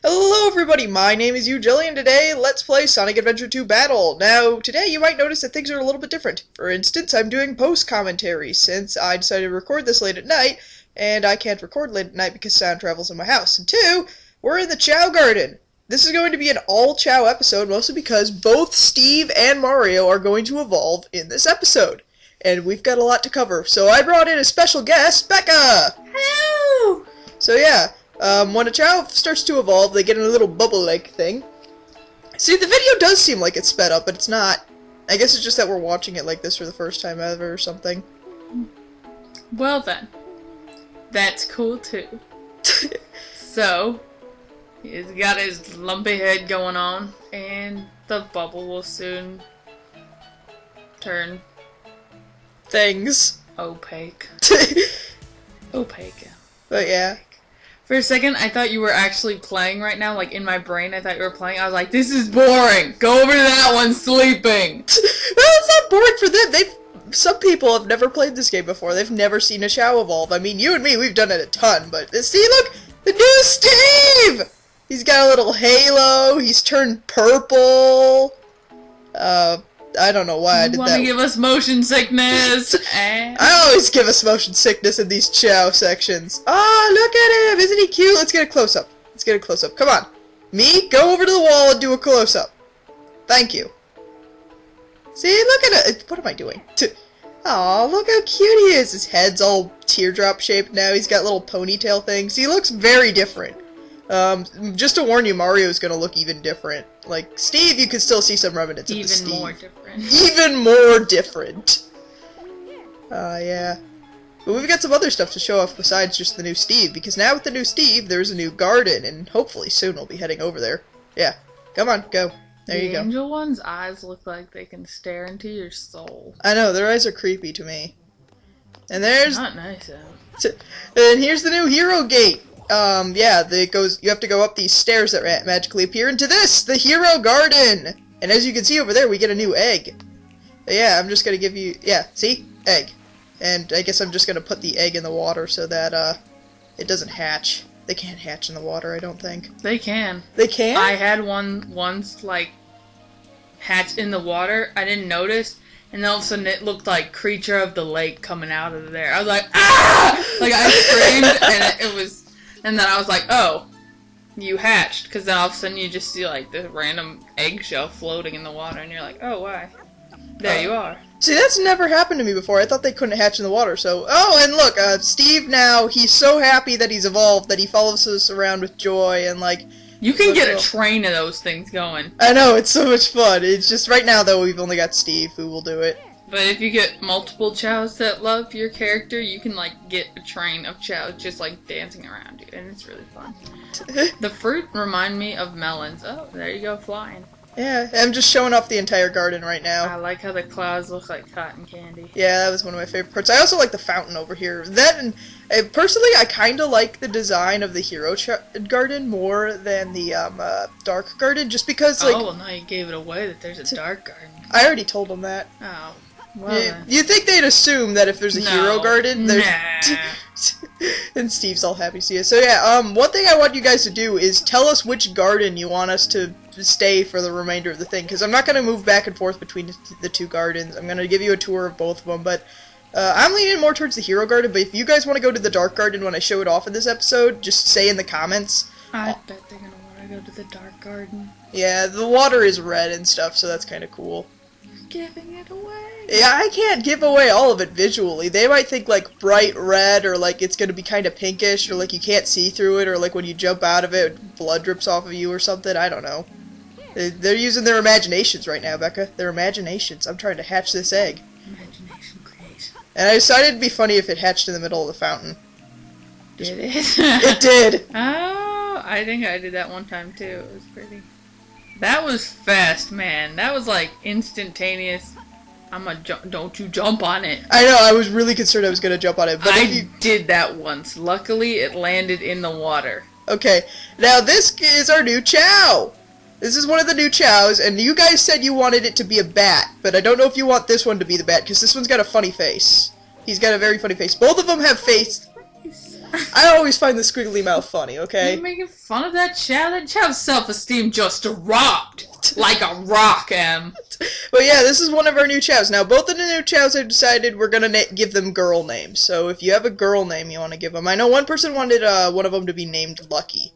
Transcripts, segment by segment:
Hello everybody, my name is Ujillian. Today, let's play Sonic Adventure 2 Battle. Now, today you might notice that things are a little bit different. For instance, I'm doing post-commentary, since I decided to record this late at night, and I can't record late at night because sound travels in my house. And two, we're in the Chao Garden. This is going to be an all-Chao episode, mostly because both Steve and Mario are going to evolve in this episode. And we've got a lot to cover, so I brought in a special guest, Becca! Hello! So yeah, when a Chao starts to evolve, they get in a little bubble-like thing. See, the video does seem like it's sped up, but it's not. I guess it's just that we're watching it like this for the first time ever or something. Well then, that's cool too. So, he's got his lumpy head going on, and the bubble will soon turn Things. opaque. Opaque. But yeah. For a second, I thought you were actually playing right now. Like, in my brain, I thought you were playing. I was like, this is boring! Go over to that one sleeping! Well, it's not boring for them. Some people have never played this game before. They've never seen a Chao evolve. I mean, you and me, we've done it a ton, but see, look! The new Steve! He's got a little halo, he's turned purple. I don't know why I did that. Wanna give us motion sickness? I always give us motion sickness in these Chao sections. Oh, look at him! Isn't he cute? Let's get a close-up. Let's get a close-up. Come on. Me, go over to the wall and do a close-up. Thank you. See, look at it. What am I doing? Aw, look how cute he is. His head's all teardrop shaped now. He's got little ponytail things. He looks very different. Just to warn you, Mario's gonna look even different. Like, Steve, you can still see some remnants of the Steve. Even more different. Even more different. Yeah. But we've got some other stuff to show off besides just the new Steve, because now with the new Steve, there's a new garden, and hopefully soon we'll be heading over there. Yeah. Come on, go. There you go. The angel one's eyes look like they can stare into your soul. I know, their eyes are creepy to me. And there's... Not nice, though. And here's the new hero gate. Yeah, you have to go up these stairs that magically appear into this, the hero garden! And as you can see over there, we get a new egg. But yeah, I'm just gonna give you, yeah, see? Egg. And I guess I'm just gonna put the egg in the water so that, it doesn't hatch. They can't hatch in the water, I don't think. They can. They can? I had one once, like, hatch in the water. I didn't notice. And then all of a sudden it looked like Creature of the Lake coming out of there. I was like, ah! Like, I screamed, and it was... And then I was like, oh, you hatched. Because then all of a sudden you just see, like, the random eggshell floating in the water. And you're like, oh, why? There you are. See, that's never happened to me before. I thought they couldn't hatch in the water, so... Oh, and look, Steve now, he's so happy that he's evolved that he follows us around with joy and, like... You can get a train of those things going. I know, it's so much fun. It's just, right now, though, we've only got Steve who will do it. But if you get multiple Chaos that love your character, you can, like, get a train of Chaos just, like, dancing around you, and it's really fun. The fruit remind me of melons. Oh, there you go, flying. Yeah, I'm just showing off the entire garden right now. I like how the clouds look like cotton candy. Yeah, that was one of my favorite parts. I also like the fountain over here. That, and personally, I kind of like the design of the hero garden more than the dark garden, just because, like... Oh, well, now you gave it away that there's a dark garden. I already told them that. Oh. Well, you think they'd assume that if there's a hero garden, there's... Nah. And Steve's all happy to see us. So yeah, one thing I want you guys to do is tell us which garden you want us to stay for the remainder of the thing, because I'm not going to move back and forth between the two gardens. I'm going to give you a tour of both of them, but I'm leaning more towards the hero garden, but if you guys want to go to the dark garden when I show it off in this episode, just say in the comments. I bet they're going to want to go to the dark garden. Yeah, the water is red and stuff, so that's kind of cool. Giving it away. Yeah, I can't give away all of it visually. They might think, like, bright red, or, like, it's gonna be kind of pinkish, or, like, you can't see through it, or, like, when you jump out of it, blood drips off of you or something. I don't know. They're using their imaginations right now, Becca. Their imaginations. I'm trying to hatch this egg. Imagination creation. And I decided it'd be funny if it hatched in the middle of the fountain. Did it? It did! Oh, I think I did that one time, too. It was pretty... That was fast, man. That was like instantaneous. Don't you jump on it. I know, I was really concerned I was gonna jump on it, but I did that once. Luckily, it landed in the water. Okay, now this is our new Chao. This is one of the new Chaos, and you guys said you wanted it to be a bat, but I don't know if you want this one to be the bat, because this one's got a funny face. He's got a very funny face. Both of them have face. I always find the squiggly mouth funny, okay? You're making fun of that Chao? That Chao's self-esteem just dropped like a rock, Em. But yeah, this is one of our new Chows. Now, both of the new Chows have decided we're gonna give them girl names. So if you have a girl name you want to give them. I know one person wanted one of them to be named Lucky.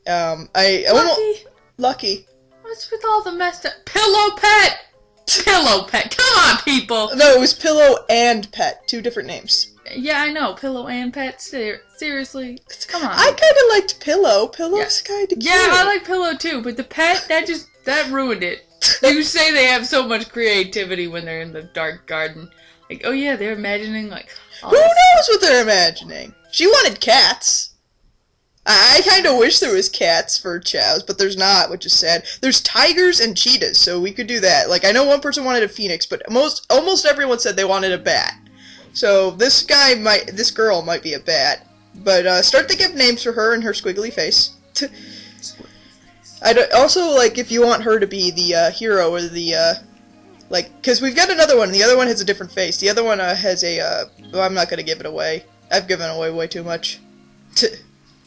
Lucky? Lucky. What's with all the messed up... Pillow Pet! Pillow Pet. Come on, people! No, it was Pillow and Pet. 2 different names. Yeah, I know. Pillow and Pet. Seriously. Come on. I kind of liked Pillow. Pillow's kind of cute. Yeah, I like Pillow too, but the Pet, that ruined it. You say they have so much creativity when they're in the dark garden. Like, oh yeah, they're imagining, like... Who knows what they're imagining? She wanted cats. I kind of wish there was cats for Chows, but there's not, which is sad. There's tigers and cheetahs, so we could do that. Like, I know one person wanted a phoenix, but almost everyone said they wanted a bat. So this girl might be a bat. But start thinking of names for her and her squiggly face. Also, like, if you want her to be the hero or the because we've got another one. The other one has a different face. The other one has a well, I'm not gonna give it away. I've given away way too much.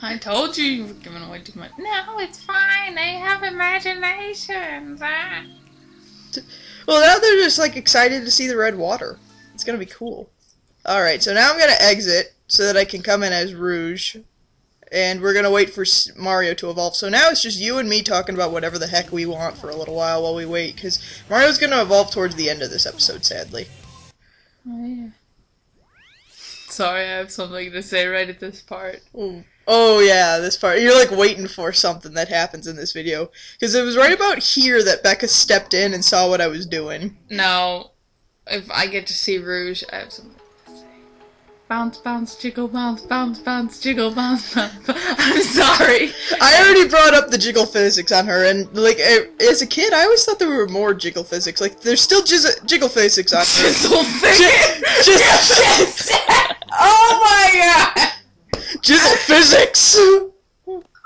I told you you were giving away too much. No, it's fine. They have imaginations. Well, now they're just, like, excited to see the red water. It's gonna be cool. Alright, so now I'm gonna exit so that I can come in as Rouge. And we're gonna wait for Mario to evolve. So now it's just you and me talking about whatever the heck we want for a little while we wait. Because Mario's gonna evolve towards the end of this episode, sadly. Oh, yeah. Sorry, I have something to say right at this part. Ooh. Oh yeah, this part. You're like waiting for something that happens in this video. Because it was right about here that Becca stepped in and saw what I was doing. No. If I get to see Rouge, I have something to say. Bounce, bounce, jiggle, bounce, bounce, bounce, jiggle, bounce, bounce. I'm sorry. I already brought up the jiggle physics on her, and like as a kid, I always thought there were more jiggle physics. Like there's still jiggle physics on her. Oh my god! Jizzle physics!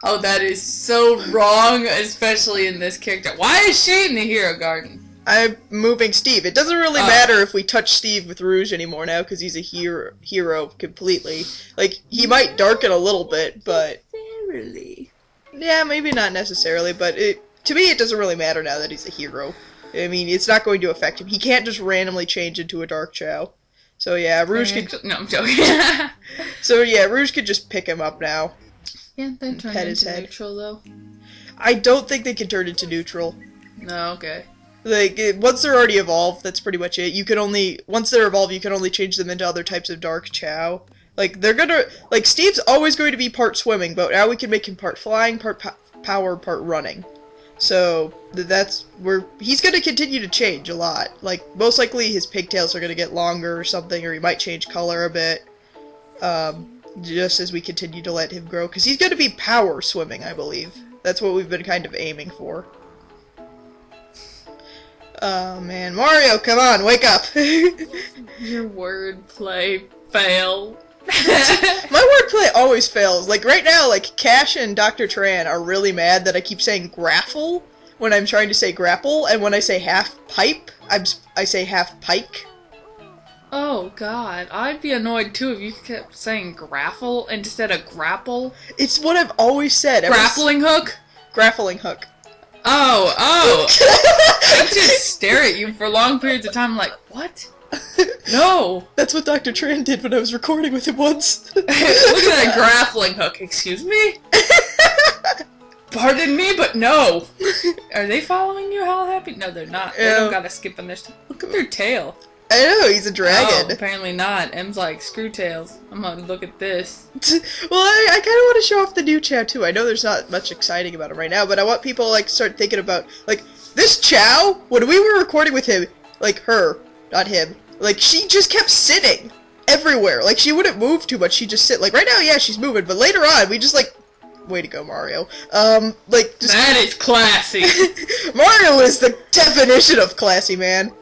Oh, that is so wrong, especially in this character. Why is she in the hero garden? I'm moving Steve. It doesn't really matter if we touch Steve with Rouge anymore now, because he's a hero completely. Like, he might darken a little bit, but... Necessarily. Yeah, maybe not necessarily, but to me it doesn't really matter now that he's a hero. I mean, it's not going to affect him. He can't just randomly change into a Dark Chao. So yeah, Rouge could... No, I'm joking. So yeah, Rouge could just pick him up now. Yeah, they turn into neutral, though. I don't think they can turn into neutral. No, okay. Like, once they're already evolved, that's pretty much it. You can only... Once they're evolved, you can only change them into other types of Dark Chao. Like, they're gonna... Like, Steve's always going to be part swimming, but now we can make him part flying, part power, part running. So, that's where... He's gonna continue to change a lot. Like, most likely his pigtails are gonna get longer or something, or he might change color a bit. Just as we continue to let him grow. Because he's gonna be power swimming, I believe. That's what we've been kind of aiming for. Oh, man. Mario, come on, wake up! Your wordplay fail. My wordplay always fails. Like, right now, like, Cash and Dr. Tran are really mad that I keep saying graffle when I'm trying to say grapple, and when I say half pipe, I say half pike. Oh, God. I'd be annoyed, too, if you kept saying graffle instead of grapple. It's what I've always said. Grappling hook? Grappling hook. Oh. I just stare at you for long periods of time like, what? No! That's what Dr. Tran did when I was recording with him once. Look at that grappling hook, excuse me? Pardon me, but no! Are they following you, How Happy? No, they're not. They don't gotta skip on their stuff. Look at their tail. I know, he's a dragon. Oh, apparently not. M's like, screw tails. I'm gonna look at this. Well, I kind of want to show off the new Chao, too. I know there's not much exciting about him right now, but I want people to, like, start thinking about, like, this Chao, when we were recording with him, like, her, not him, like, she just kept sitting everywhere. Like, she wouldn't move too much, she'd just sit. Like, right now, yeah, she's moving, but later on, we just, like, way to go, Mario. Like, just... That is classy! Mario is the definition of classy, man.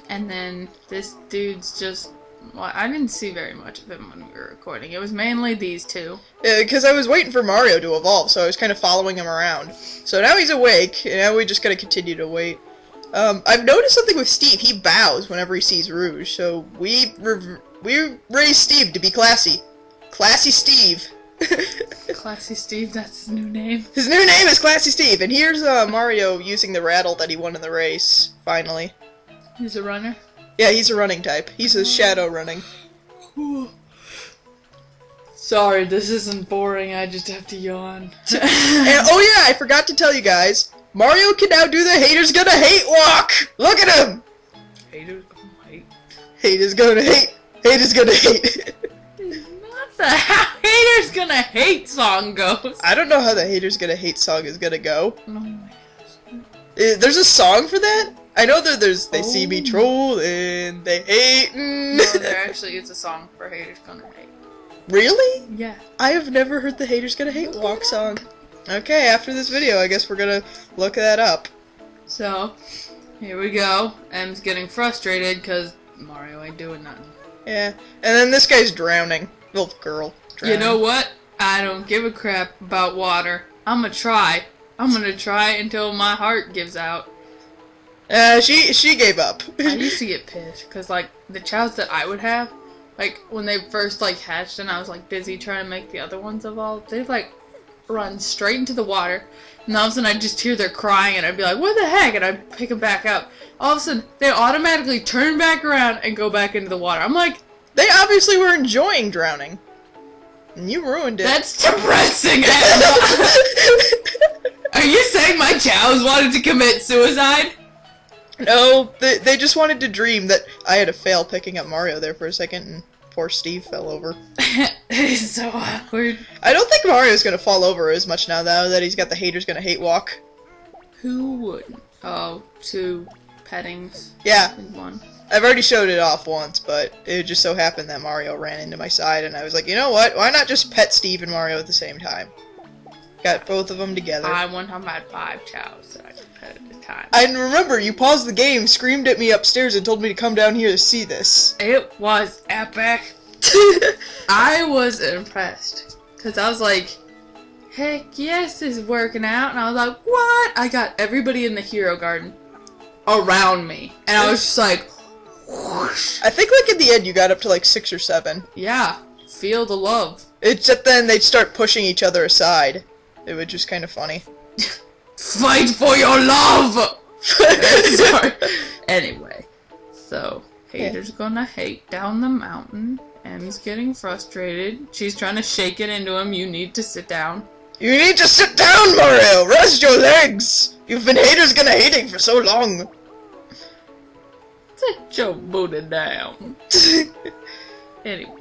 And then this dude's just... Well, I didn't see very much of him when we were recording. It was mainly these two. Yeah, because I was waiting for Mario to evolve, so I was kind of following him around. So now he's awake, and now we just gotta continue to wait. I've noticed something with Steve. He bows whenever he sees Rouge, so we raised Steve to be classy. Classy Steve. Classy Steve, that's his new name. His new name is Classy Steve, and here's Mario using the rattle that he won in the race, finally. He's a runner? Yeah, he's a running type. He's a shadow running. Sorry, this isn't boring, I just have to yawn. And, oh yeah, I forgot to tell you guys, Mario can now do the haters gonna hate walk! Look at him! Haters gonna hate? Haters gonna hate! Haters gonna hate! Not the how haters gonna hate song goes. I don't know how the haters gonna hate song is gonna go. Oh my gosh. There's a song for that? I know that there's they see me trolling, they hating. No, there actually is a song for haters gonna hate. Really? Yeah. I have never heard the haters gonna hate walk song. Okay, after this video, I guess we're gonna look that up. So, here we go. M's getting frustrated because Mario ain't doing nothing. Yeah, and then this guy's drowning. Little girl. Drowning. You know what? I don't give a crap about water. I'm gonna try. I'm gonna try until my heart gives out. She gave up. I used to get pissed because, like, the chows that I would have, like, when they first, like, hatched and I was, like, busy trying to make the other ones evolve, they'd, like, run straight into the water, and all of a sudden I'd just hear their crying, and I'd be like, what the heck? And I'd pick them back up. All of a sudden, they automatically turn back around and go back into the water. I'm like... They obviously were enjoying drowning. And you ruined it. That's depressing, Em! Are you saying my chows wanted to commit suicide? No, they just wanted to dream that I had to fail picking up Mario there for a second, and poor Steve fell over. It's so awkward. I don't think Mario's gonna fall over as much now, though, that he's got the haters gonna hate walk. Who wouldn't? Oh, 2 pettings. Yeah. In 1. I've already showed it off once, but it just so happened that Mario ran into my side, and I was like, you know what? Why not just pet Steve and Mario at the same time? Got both of them together. One time I had 5 chows that I could pet at a time. I remember you paused the game, screamed at me upstairs, and told me to come down here to see this. It was epic. I was impressed. Because I was like, heck yes, this is working out. And I was like, what? I got everybody in the hero garden around me. And I was just like, whoosh. I think, like, at the end, you got up to, like, 6 or 7. Yeah. Feel the love. Except then they'd start pushing each other aside. It was just kind of funny. Fight for your love! Sorry. Anyway. So, haters gonna hate down the mountain. M's getting frustrated. She's trying to shake it into him. You need to sit down. You need to sit down, Mario! Rest your legs! You've been haters gonna hating for so long. Sit your booty down. Anyway.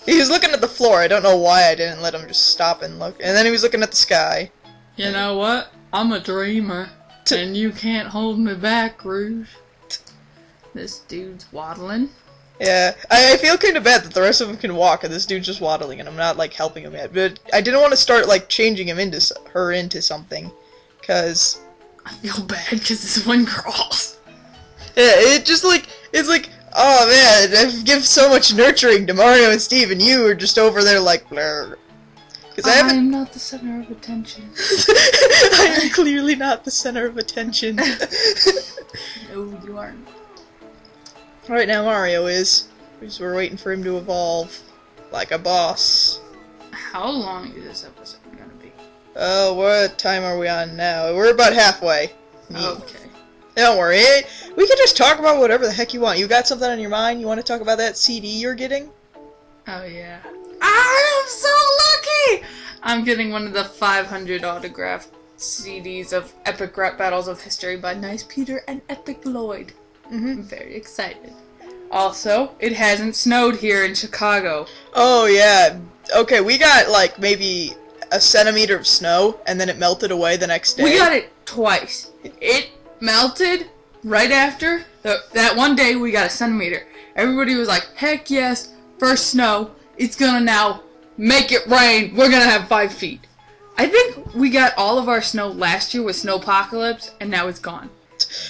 He was looking at the floor. I don't know why I didn't let him just stop and look. And then he was looking at the sky. You know what? I'm a dreamer. And you can't hold me back, Rouge. This dude's waddling. Yeah, I feel kind of bad that the rest of them can walk and this dude's just waddling and I'm not, like, helping him yet. But I didn't want to start, like, changing him into into something. Because... I feel bad because this one crawls. Yeah, it's like, oh man, I give so much nurturing to Mario and Steve and you are just over there like, blur. I'm not the center of attention. I am clearly not the center of attention. No, you aren't. Right now Mario is. We're waiting for him to evolve. Like a boss. How long is this episode gonna be? Oh, what time are we on now? We're about halfway. Okay. Don't worry. We can just talk about whatever the heck you want. You got something on your mind? You want to talk about that CD you're getting? Oh, yeah. I'm so lucky! I'm getting one of the 500 autographed CDs of Epic Rap Battles of History by Nice Peter and Epic Lloyd. I'm very excited. Also, it hasn't snowed here in Chicago. Oh, yeah. Okay, we got, like, maybe a centimeter of snow, and then it melted away the next day. We got it twice. It melted right after. That one day we got a centimeter. Everybody was like, heck yes, first snow. It's gonna now make it rain. We're gonna have 5 feet. I think we got all of our snow last year with Snowpocalypse, and now it's gone.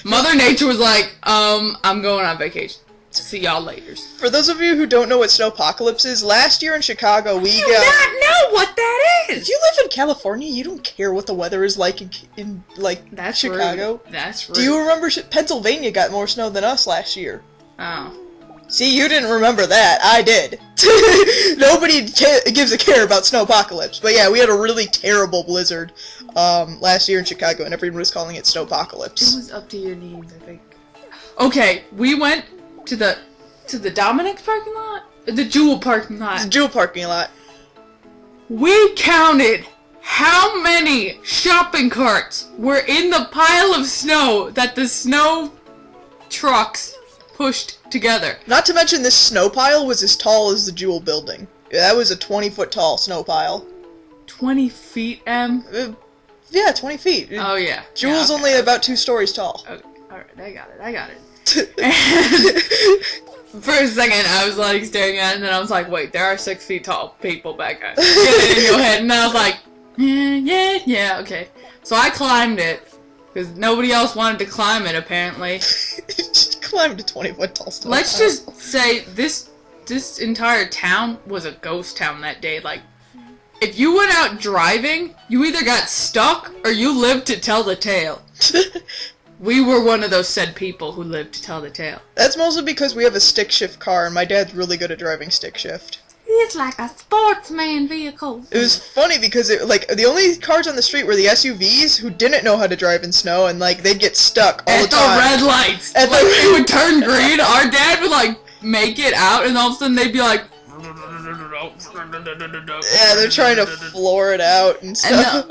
Mother Nature was like, I'm going on vacation. See y'all later. For those of you who don't know what Snowpocalypse is, last year in Chicago we got... You not know what that is! If you live in California, you don't care what the weather is like in That's Chicago. Rude. That's rude. Do you remember Pennsylvania got more snow than us last year? Oh. See, you didn't remember that. I did. Nobody gives a care about snowpocalypse. But yeah, we had a really terrible blizzard last year in Chicago, and everyone was calling it snowpocalypse. It was up to your knees, I think. Okay, we went to the Dominic's parking lot? The Jewel parking lot. The Jewel parking lot. We counted how many shopping carts were in the pile of snow that the snow trucks pushed together. Not to mention this snow pile was as tall as the Jewel building. Yeah, that was a 20-foot tall snow pile. 20 feet, Em? Yeah, 20 feet. Oh, yeah. Jewel's only about 2 stories tall. Okay. Alright, I got it. And for a second, I was like staring at it, and then I was like, wait, there are 6 feet tall people back there. Get it in your head. And I was like, yeah, okay. So I climbed it, because nobody else wanted to climb it, apparently. Climbed a 20-foot tall snow Let's pile. just say this entire town was a ghost town that day. Like, if you went out driving, you either got stuck or you lived to tell the tale. We were one of those said people who lived to tell the tale. That's mostly because we have a stick shift car, and my dad's really good at driving stick shift. It's like a sportsman vehicle. It was funny because the only cars on the street were the SUVs who didn't know how to drive in snow, and like they'd get stuck all the time. At the red lights. At like, the it would turn green. Our dad would like make it out, and all of a sudden they'd be like, yeah, they're trying to floor it out and stuff.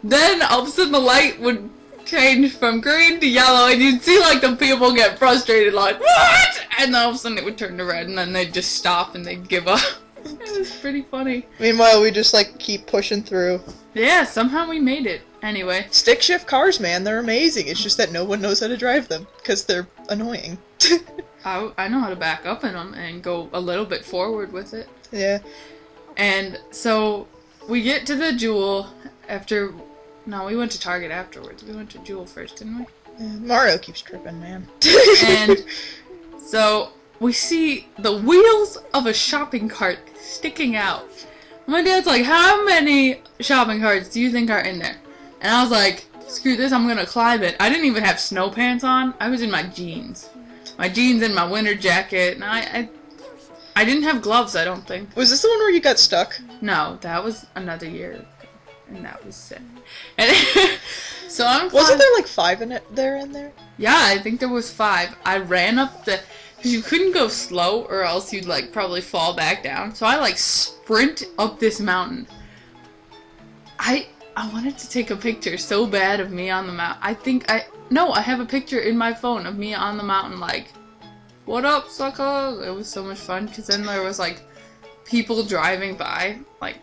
And then all of a sudden the light would change from green to yellow, and you'd see like the people get frustrated, like, what? And then all of a sudden it would turn to red, and then they'd just stop and they'd give up. It was pretty funny. Meanwhile, we just like keep pushing through. Yeah, somehow we made it. Anyway. Stick shift cars, man, they're amazing. It's just that no one knows how to drive them, because they're annoying. I know how to back up in them and go a little bit forward with it. Yeah. And so we get to the Jewel after... No, we went to Target afterwards. We went to Jewel first, didn't we? Yeah, Mario keeps tripping, man. And so we see the wheels of a shopping cart sticking out. My dad's like, how many shopping carts do you think are in there? And I was like, screw this, I'm gonna climb it. I didn't even have snow pants on. I was in my jeans. My jeans and my winter jacket. And I didn't have gloves, I don't think. Was this the one where you got stuck? No, that was another year ago. And that was sick. And so I'm climbing. Wasn't there like 5 in there? Yeah, I think there was 5. I ran up the... Because you couldn't go slow or else you'd like probably fall back down. So I like sprint up this mountain. I wanted to take a picture so bad of me on the mountain. I have a picture in my phone of me on the mountain like, what up, sucker? It was so much fun because then there was like people driving by, like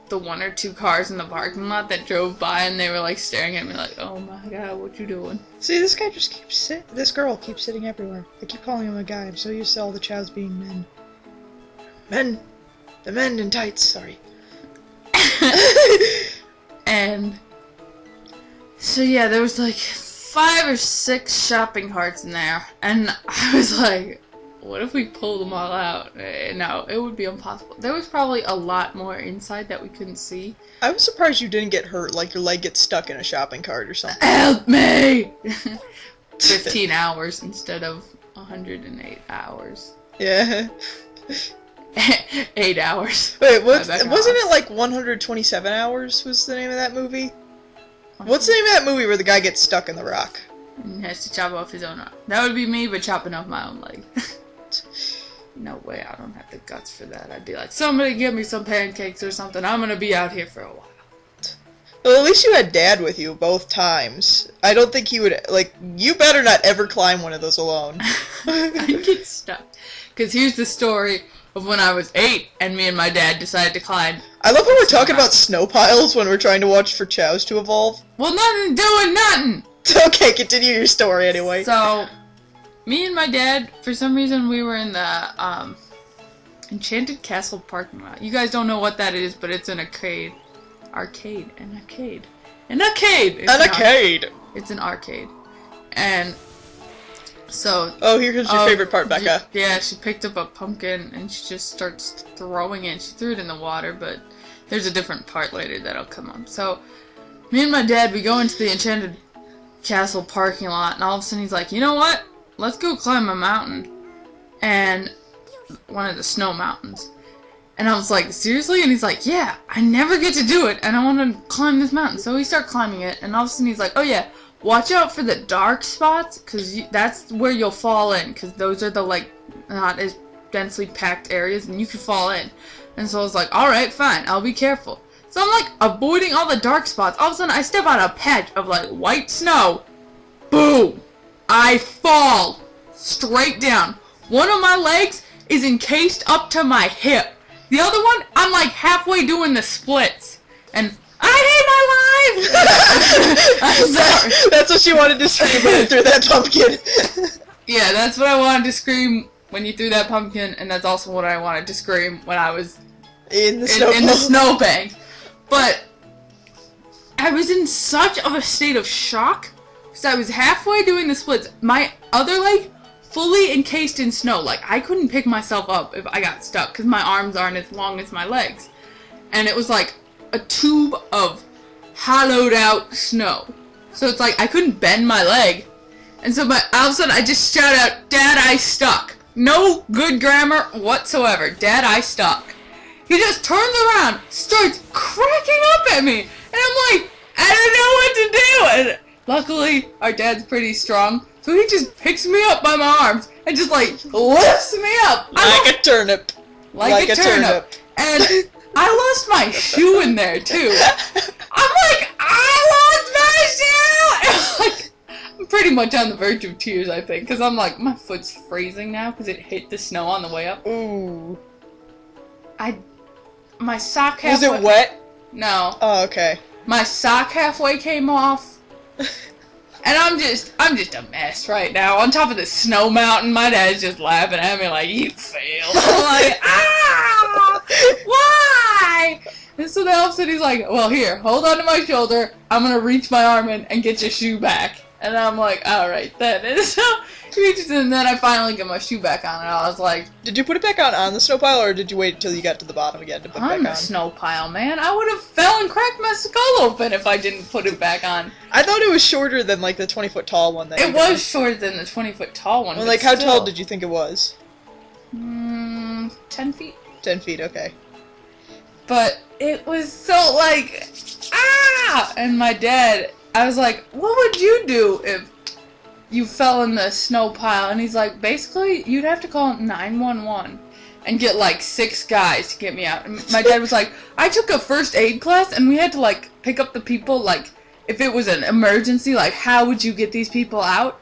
the 1 or 2 cars in the parking lot that drove by, and they were like staring at me like, oh my god, what you doing? See, this guy just keeps this girl keeps sitting everywhere. I keep calling him a guy. I'm so used to all the chows being men. The men in tights, sorry. And so yeah, there was like 5 or 6 shopping carts in there, and I was like, what if we pulled them all out? No, it would be impossible. There was probably a lot more inside that we couldn't see. I was surprised you didn't get hurt, like your leg gets stuck in a shopping cart or something. Help me! 15 hours instead of 108 hours. Yeah. 8 hours. Wait, wasn't it like 127 Hours was the name of that movie? What's the name of that movie where the guy gets stuck in the rock? And has to chop off his own arm. That would be me, but chopping off my own leg. No way, I don't have the guts for that. I'd be like, somebody give me some pancakes or something. I'm gonna be out here for a while. Well, at least you had Dad with you both times. I don't think he would, like, you better not ever climb one of those alone. I get stuck. Because here's the story of when I was 8 and me and my dad decided to climb. I love how we're talking about snow piles when we're trying to watch for chows to evolve. Well, nothing doing nothing! Okay, continue your story anyway. So, me and my dad, for some reason, we were in the Enchanted Castle parking lot. You guys don't know what that is, but it's an arcade. An arcade. It's an arcade. And so... Oh, here's your favorite part, Becca. Yeah, she picked up a pumpkin and she just starts throwing it. She threw it in the water, but there's a different part later that'll come up. So, me and my dad, we go into the Enchanted Castle parking lot, and all of a sudden he's like, you know what? Let's go climb a mountain. And one of the snow mountains. And I was like, seriously? And he's like, yeah, I never get to do it, and I want to climb this mountain. So we start climbing it, and all of a sudden he's like, oh yeah, watch out for the dark spots, because that's where you'll fall in, because those are the, like, not as densely packed areas, and you can fall in. And so I was like, alright, fine, I'll be careful. So I'm, like, avoiding all the dark spots. All of a sudden, I step on a patch of, like, white snow. Boom! I fall straight down. One of my legs is encased up to my hip. The other one, I'm like halfway doing the splits. And I hate my life! I'm sorry. That's what she wanted to scream when you threw that pumpkin. Yeah, that's what I wanted to scream when you threw that pumpkin, and that's also what I wanted to scream when I was in the snowbank. But I was in such of a state of shock, because I was halfway doing the splits. My other leg fully encased in snow. Like, I couldn't pick myself up if I got stuck, because my arms aren't as long as my legs. And it was like a tube of hollowed out snow. So it's like, I couldn't bend my leg. And so all of a sudden, I just shout out, Dad, I stuck. No good grammar whatsoever. Dad, I stuck. He just turns around, starts cracking up at me. And I'm like, I don't know what to do. And luckily, our dad's pretty strong. So he just picks me up by my arms and just, like, lifts me up. Like a turnip. Like a turnip. And I lost my shoe in there, too. I'm like, I lost my shoe! Like, I'm pretty much on the verge of tears, I think. Because I'm like, my foot's freezing now because it hit the snow on the way up. Ooh. My sock halfway... Was it wet? No. Oh, okay. My sock halfway came off. And I'm just a mess right now. On top of the snow mountain, my dad's just laughing at me like, you failed. I'm like, ah! Why? And so then all of a sudden he's like, well, here, hold on to my shoulder. I'm going to reach my arm in and get your shoe back. And I'm like, alright then. And so he reaches in, and then I finally get my shoe back on, and I was like... Did you put it back on the snow pile, or did you wait until you got to the bottom again to put it back on? On the snow pile, man. I would have fell and cracked my skull open if I didn't put it back on. I thought it was shorter than, like, the 20-foot tall one. It was shorter than the 20-foot tall one. Well, like, how tall did you think it was? 10 feet. 10 feet, okay. But it was so, like, ah! And my dad, I was like, what would you do if you fell in the snow pile? And he's like, basically, you'd have to call 911 and get, like, 6 guys to get me out. And my dad was like, I took a first aid class, and we had to, like, pick up the people, like, if it was an emergency, like, how would you get these people out?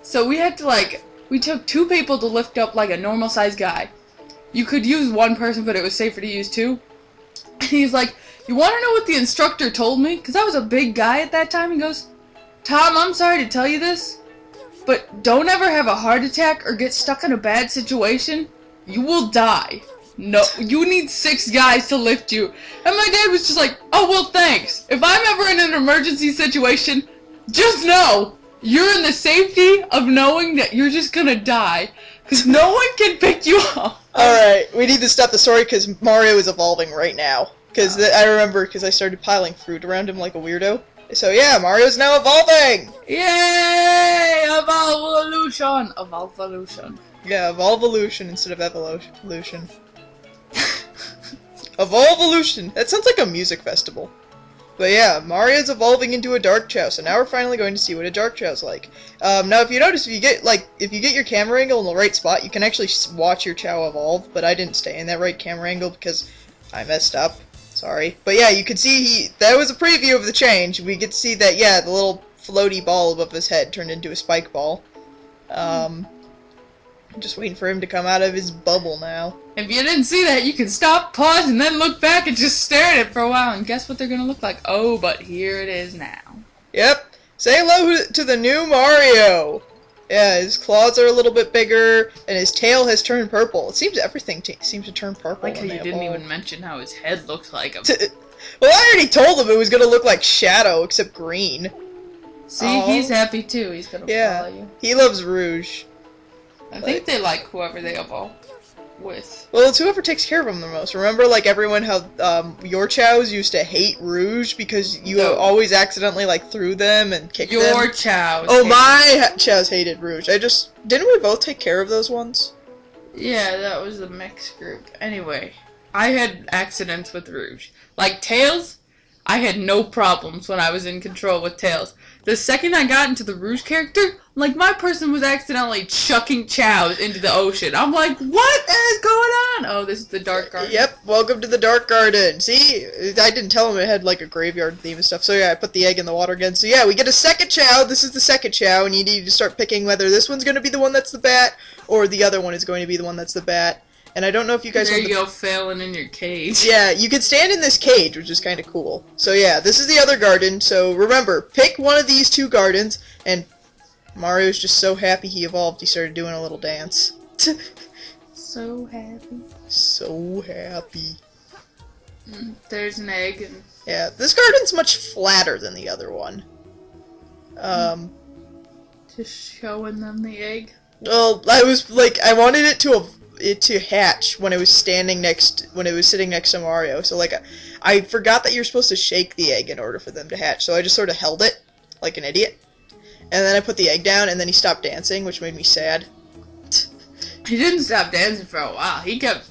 So we had to, like, we took 2 people to lift up, like, a normal-sized guy. You could use 1 person, but it was safer to use 2. And he's like, you want to know what the instructor told me? Because I was a big guy at that time. He goes, Tom, I'm sorry to tell you this, but don't ever have a heart attack or get stuck in a bad situation. You will die. No, you need 6 guys to lift you. And my dad was just like, oh, well, thanks. If I'm ever in an emergency situation, just know you're in the safety of knowing that you're just gonna die. Because no one can pick you up. Alright, we need to stop the story because Mario is evolving right now. Because I remember, because I started piling fruit around him like a weirdo. So yeah, Mario's now evolving! Yay! Evolution! Evolution. Yeah, Evolution instead of Evolution. Evolution! That sounds like a music festival. But yeah, Mario's evolving into a Dark Chao, so now we're finally going to see what a Dark Chao's like. Now if you notice, if you get your camera angle in the right spot, you can actually watch your Chao evolve, but I didn't stay in that right camera angle because I messed up. Sorry. But yeah, you could see that was a preview of the change. We get to see that, yeah, the little floaty ball above his head turned into a spike ball. I'm just waiting for him to come out of his bubble now. If you didn't see that, you can stop, pause, and then look back and just stare at it for a while, and guess what they're gonna look like? Oh, but here it is now. Yep. Say hello to the new Mario! Yeah, his claws are a little bit bigger, and his tail has turned purple. It seems everything seems to turn purple. Like how you didn't even mention how his head looks like him. Well, I already told him it was gonna look like Shadow, except green. See, he's happy too. He's gonna follow you. He loves Rouge. I think they like whoever they evolve with. Well, it's whoever takes care of him the most. Remember, like, everyone, how your Chaos used to hate Rouge because you always accidentally, like, threw them and kicked them? Your Chaos. Oh, my Chaos hated Rouge. Didn't we both take care of those ones? Yeah, that was the mixed group. Anyway, I had accidents with Rouge. Like Tails, I had no problems when I was in control with Tails. The second I got into the Rouge character, like my person was accidentally chucking Chaos into the ocean. I'm like, what is going on? Oh, this is the Dark Garden. Yep, welcome to the Dark Garden. See, I didn't tell him it had like a graveyard theme and stuff. So yeah, I put the egg in the water again. So yeah, we get a second Chao. This is the second Chao, and you need to start picking whether this one's going to be the one that's the bat, or the other one is going to be the one that's the bat. And I don't know if you guys... There you go, failing in your cage. Yeah, you can stand in this cage, which is kind of cool. So yeah, this is the other garden. So remember, pick one of these two gardens, and Mario's just so happy he evolved, he started doing a little dance. So happy. So happy. There's an egg. And yeah, this garden's much flatter than the other one. Just showing them the egg. Well, I was like, I wanted it to hatch when it was sitting next to Mario. So like, I forgot that you're supposed to shake the egg in order for them to hatch. So I just sort of held it like an idiot, and then I put the egg down, and then he stopped dancing, which made me sad. He didn't stop dancing for a while. He kept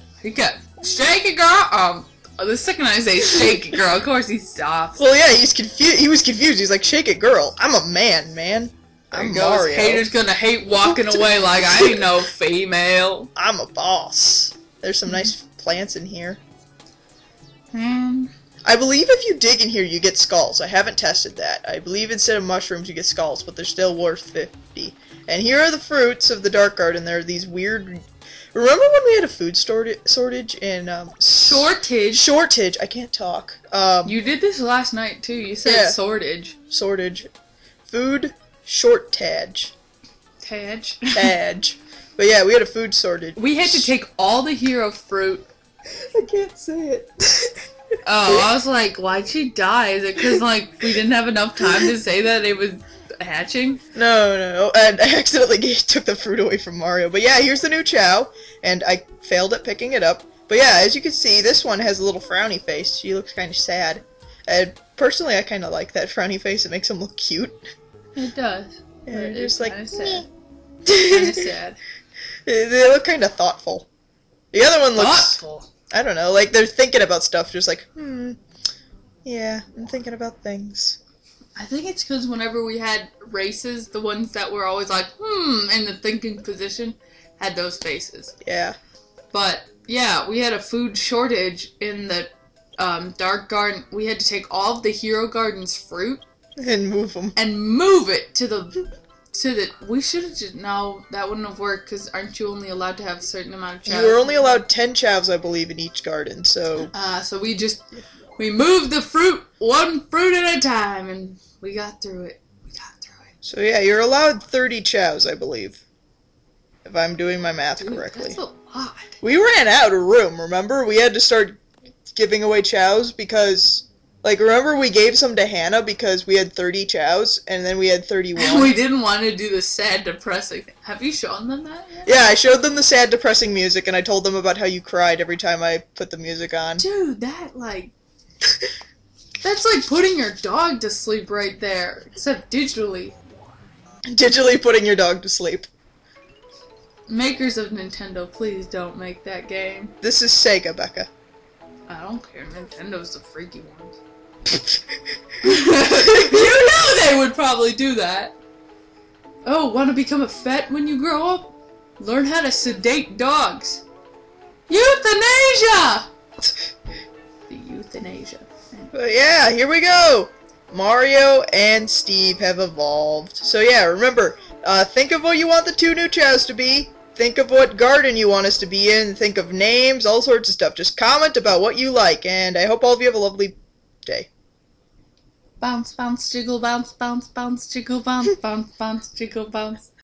shake it, girl. The second I say shake it, girl, of course he stops. Well, yeah, he's confused. He was confused. He's like, shake it, girl. I'm a man. I'm Mario. Haters gonna hate walking away like I ain't no female. I'm a boss. There's some nice plants in here. I believe if you dig in here, you get skulls. I haven't tested that. I believe instead of mushrooms, you get skulls, but they're still worth 50. And here are the fruits of the Dark Garden. There are these weird... Remember when we had a food shortage in... Shortage. I can't talk. You did this last night, too. You said shortage. Shortage. Food shortage. Taj. But yeah, we had a food shortage. We had to take all the hero fruit. I can't say it. Oh, I was like, why'd she die? Is it because, like, we didn't have enough time to say that it was hatching? No. And I accidentally took the fruit away from Mario. But yeah, here's the new Chao. And I failed at picking it up. But yeah, as you can see, this one has a little frowny face. She looks kind of sad. And personally, I kind of like that frowny face. It makes him look cute. It does. Yeah, they're just like... Kind of sad. Kind of sad. They look kind of thoughtful. The other one looks... Thoughtful? I don't know, like they're thinking about stuff, just like, yeah, I'm thinking about things. I think it's because whenever we had races, the ones that were always like, in the thinking position, had those faces. Yeah. But, yeah, we had a food shortage in the Dark Garden. We had to take all of the Hero Garden's fruit. And move them. And move it to the... we should have just... No, that wouldn't have worked, because aren't you only allowed to have a certain amount of Chaos? You were only allowed 10 Chaos, I believe, in each garden, so... So we moved the fruit, one fruit at a time, and we got through it. So yeah, you're allowed 30 Chaos, I believe. If I'm doing my math correctly. That's a lot. We ran out of room, remember? We had to start giving away Chaos because... Like, remember we gave some to Hannah because we had 30 Chaos, and then we had 31. We didn't want to do the sad, depressing thing. Have you shown them that yet? Yeah, I showed them the sad, depressing music, and I told them about how you cried every time I put the music on. Dude, that, like... that's like putting your dog to sleep right there, except digitally. Digitally putting your dog to sleep. Makers of Nintendo, please don't make that game. This is Sega, Becca. I don't care, Nintendo's the freaky ones. You know they would probably do that. Oh, want to become a vet when you grow up? Learn how to sedate dogs. Euthanasia! The euthanasia. But yeah, here we go. Mario and Steve have evolved. So yeah, remember, think of what you want the two new Chaos to be. Think of what garden you want us to be in. Think of names, all sorts of stuff. Just comment about what you like, and I hope all of you have a lovely day. Bounce, bounce, jiggle, bounce, bounce, bounce, jiggle, bounce, bounce, bounce, jiggle, bounce.